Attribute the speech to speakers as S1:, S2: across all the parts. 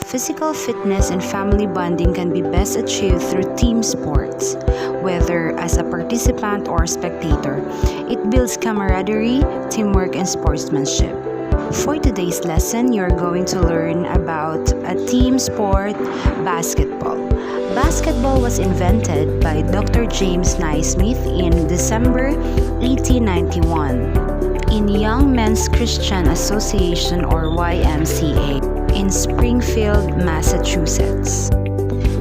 S1: Physical fitness and family bonding can be best achieved through team sports, whether as a participant or spectator. It builds camaraderie, teamwork, and sportsmanship. For today's lesson, you're going to learn about a team sport, basketball. Basketball was invented by Dr. James Naismith in December 1891 in Young Men's Christian Association or YMCA in Springfield, Massachusetts.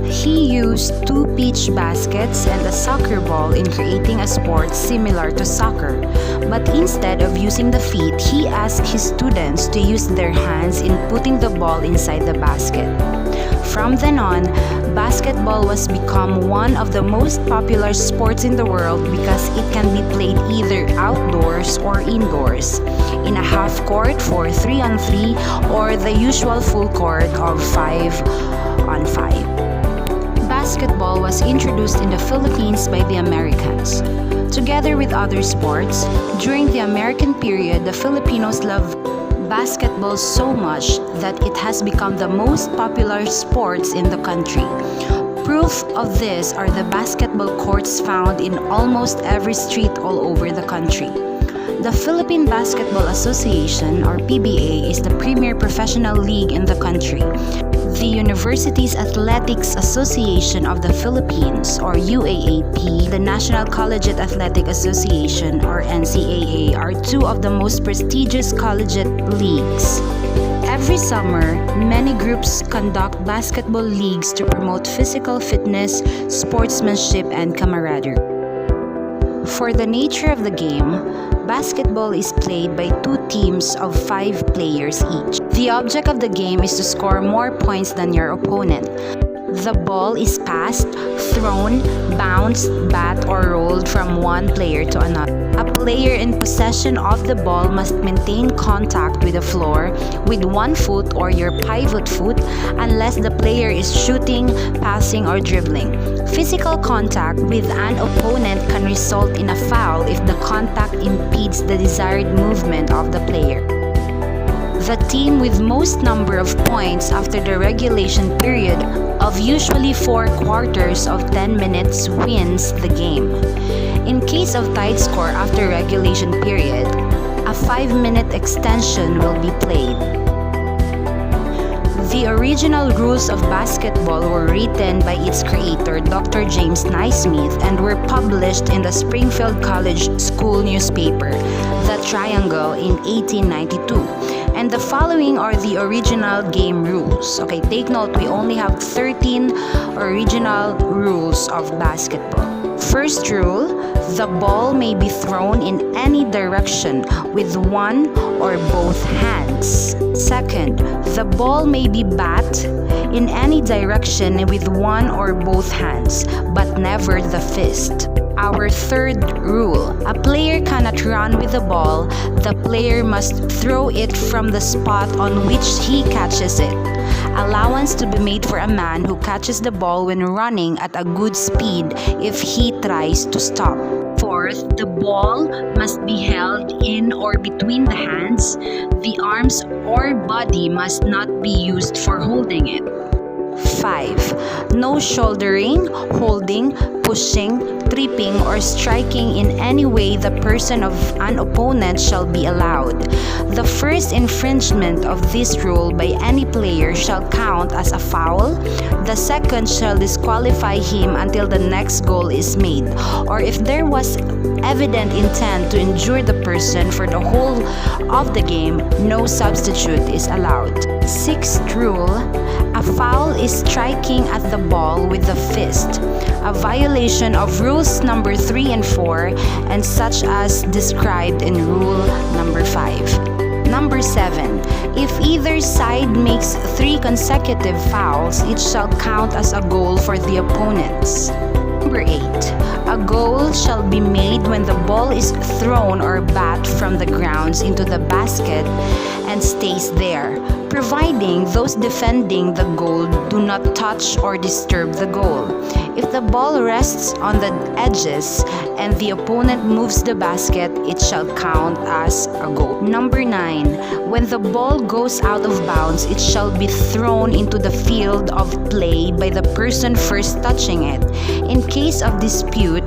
S1: He used two pitch baskets and a soccer ball in creating a sport similar to soccer, but instead of using the feet, he asked his students to use their hands in putting the ball inside the basket. From then on, basketball was become one of the most popular sports in the world because it can be played either outdoors or indoors, in a half court for 3-on-3 or the usual full court of 5-on-5. Basketball was introduced in the Philippines by the Americans. Together with other sports, during the American period, the Filipinos loved basketball so much that it has become the most popular sports in the country. Proof of this are the basketball courts found in almost every street all over the country. The Philippine Basketball Association, or PBA, is the premier professional league in the country. The Universities Athletics Association of the Philippines, or UAAP, the National Collegiate Athletic Association, or NCAA, are two of the most prestigious collegiate leagues. Every summer, many groups conduct basketball leagues to promote physical fitness, sportsmanship, and camaraderie. For the nature of the game, basketball is played by two teams of 5 players each. The object of the game is to score more points than your opponent. The ball is passed, thrown, bounced, bat, or rolled from one player to another. A player in possession of the ball must maintain contact with the floor with one foot or your pivot foot unless the player is shooting, passing, or dribbling. Physical contact with an opponent can result in a foul if the contact impedes the desired movement of the player. The team with most number of points after the regulation period of usually 4 quarters of 10 minutes wins the game. In case of tied score after regulation period, a 5-minute extension will be played. The original rules of basketball were written by its creator, Dr. James Naismith, and were published in the Springfield College School newspaper, The Triangle, in 1892. And the following are the original game rules. Okay, take note, we only have 13 original rules of basketball. First rule, the ball may be thrown in any direction with one or both hands. Second, the ball may be bat in any direction with one or both hands, but never the fist. Our third rule, a player cannot run with the ball. The player must throw it from the spot on which he catches it. Allowance to be made for a man who catches the ball when running at a good speed if he tries to stop. Fourth, the ball must be held in or between the hands. The arms or body must not be used for holding it. 5. No shouldering, holding, pushing, tripping, or striking in any way the person of an opponent shall be allowed. The first infringement of this rule by any player shall count as a foul. The second shall disqualify him until the next goal is made, or if there was evident intent to injure the person for the whole of the game, no substitute is allowed. Sixth rule, a foul is striking at the ball with the fist, a violation of rules number 3 and 4, and such as described in rule number 5. Number 7, if either side makes 3 consecutive fouls, it shall count as a goal for the opponents. Number 8, a goal shall be made when the ball is thrown or bat from the grounds into the basket and stays there, providing those defending the goal do not touch or disturb the goal. If the ball rests on the edges and the opponent moves the basket, it shall count as a goal. Number 9. When the ball goes out of bounds, it shall be thrown into the field of play by the person first touching it. In case of dispute,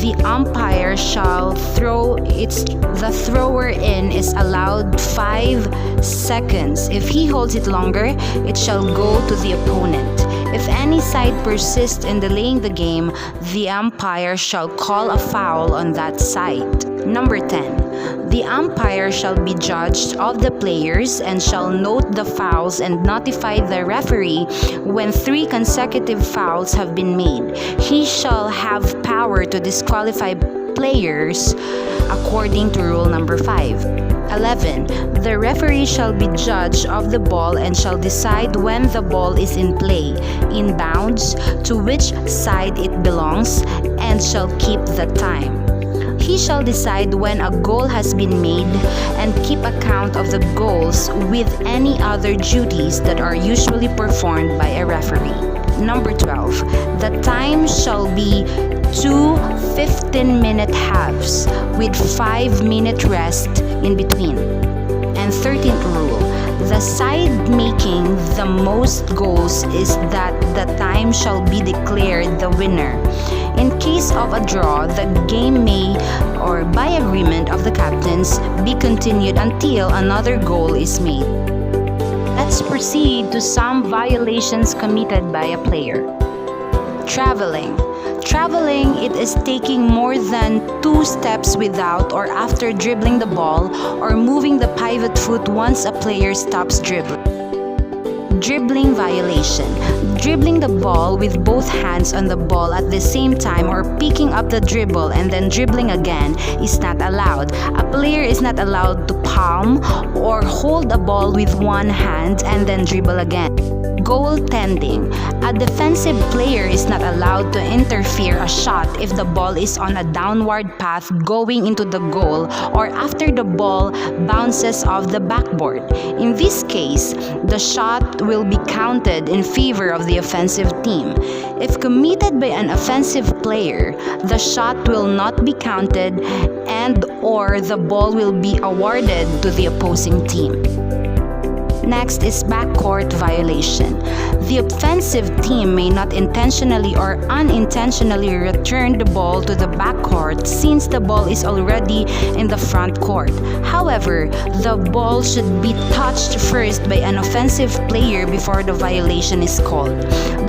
S1: the umpire shall throw the thrower in is allowed 5 seconds. If he holds it longer, it shall go to the opponent. If any side persists in delaying the game, the umpire shall call a foul on that side. Number 10. The umpire shall be judged of the players and shall note the fouls and notify the referee when 3 consecutive fouls have been made. He shall have power to disqualify players according to rule number 5. 11. The referee shall be judge of the ball and shall decide when the ball is in play, in bounds, to which side it belongs, and shall keep the time. He shall decide when a goal has been made and keep account of the goals with any other duties that are usually performed by a referee. Number 12. The time shall be 2 15-minute halves with 5-minute rest in between. And 13th rule. The side making the most goals is that the time shall be declared the winner. In case of a draw, the game may, or by agreement of the captains, be continued until another goal is made. Let's proceed to some violations committed by a player. Traveling. Traveling, it is taking more than 2 steps without or after dribbling the ball or moving the pivot foot once a player stops dribbling. Dribbling violation. Dribbling the ball with both hands on the ball at the same time or picking up the dribble and then dribbling again is not allowed. A player is not allowed to palm or hold a ball with one hand and then dribble again. Goaltending. A defensive player is not allowed to interfere a shot if the ball is on a downward path going into the goal or after the ball bounces off the backboard. In this case, the shot will be counted in favor of the offensive team. If committed by an offensive player, the shot will not be counted and or the ball will be awarded to the opposing team. Next is backcourt violation. The offensive team may not intentionally or unintentionally return the ball to the backcourt since the ball is already in the front court. However, the ball should be touched first by an offensive player before the violation is called.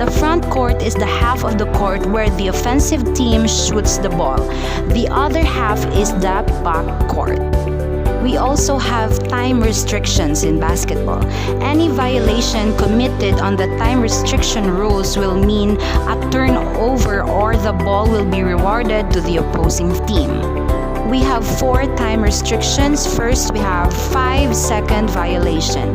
S1: The front court is the half of the court where the offensive team shoots the ball. The other half is the back court. We also have time restrictions in basketball. Any violation committed on the time restriction rules will mean a turnover or the ball will be rewarded to the opposing team. We have 4 time restrictions. First, we have 5-second violation.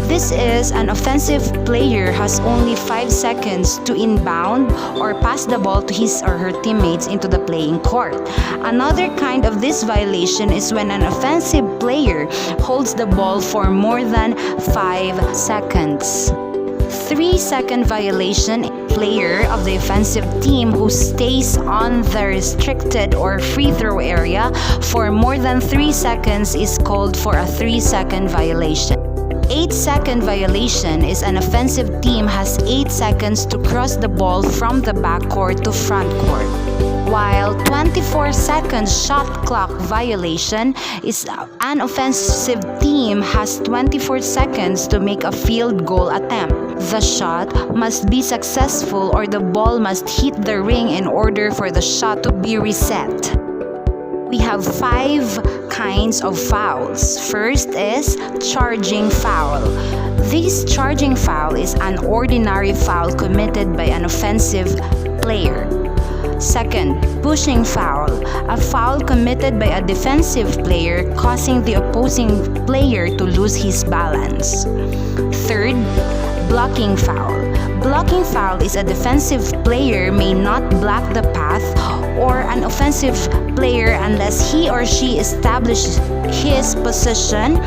S1: This is an offensive player has only 5 seconds to inbound or pass the ball to his or her teammates into the playing court. Another kind of this violation is when an offensive player holds the ball for more than 5 seconds. 3-second violation. Player of the offensive team who stays on the restricted or free throw area for more than 3 seconds is called for a 3-second violation. 8-second violation is an offensive team has 8 seconds to cross the ball from the backcourt to front court. While 24-second shot clock violation is an offensive team has 24 seconds to make a field goal attempt. The shot must be successful or the ball must hit the ring in order for the shot to be reset. We have 5 kinds of fouls. First is charging foul. This charging foul is an ordinary foul committed by an offensive player. Second, pushing foul. A foul committed by a defensive player causing the opposing player to lose his balance. Third, blocking foul. Blocking foul is a defensive player may not block the path or an offensive player unless he or she establishes his position,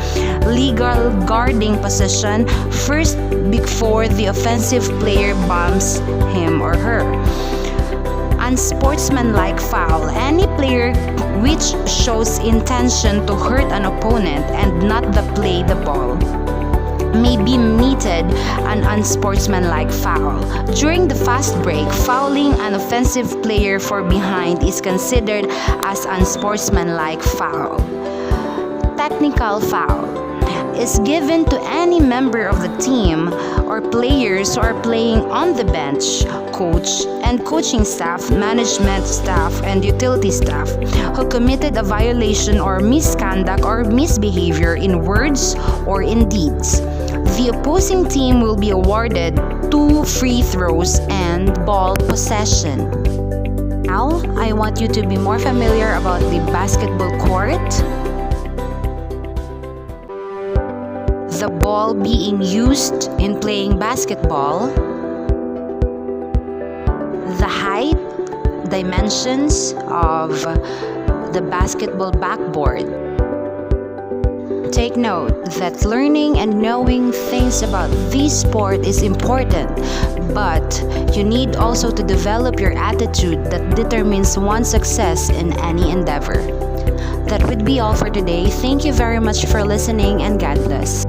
S1: legal guarding position, first before the offensive player bumps him or her. Unsportsmanlike foul: any player which shows intention to hurt an opponent and not the play the ball may be meted an unsportsmanlike foul. During the fast break, fouling an offensive player for behind is considered as unsportsmanlike foul. Technical foul is given to any member of the team or players who are playing on the bench, coach and coaching staff, management staff, and utility staff who committed a violation or misconduct or misbehavior in words or in deeds. The opposing team will be awarded 2 free throws and ball possession. Now, I want you to be more familiar about the basketball court. The ball being used in playing basketball, the height, dimensions of the basketball backboard. Take note that learning and knowing things about this sport is important, but you need also to develop your attitude that determines one's success in any endeavor. That would be all for today. Thank you very much for listening, and God bless.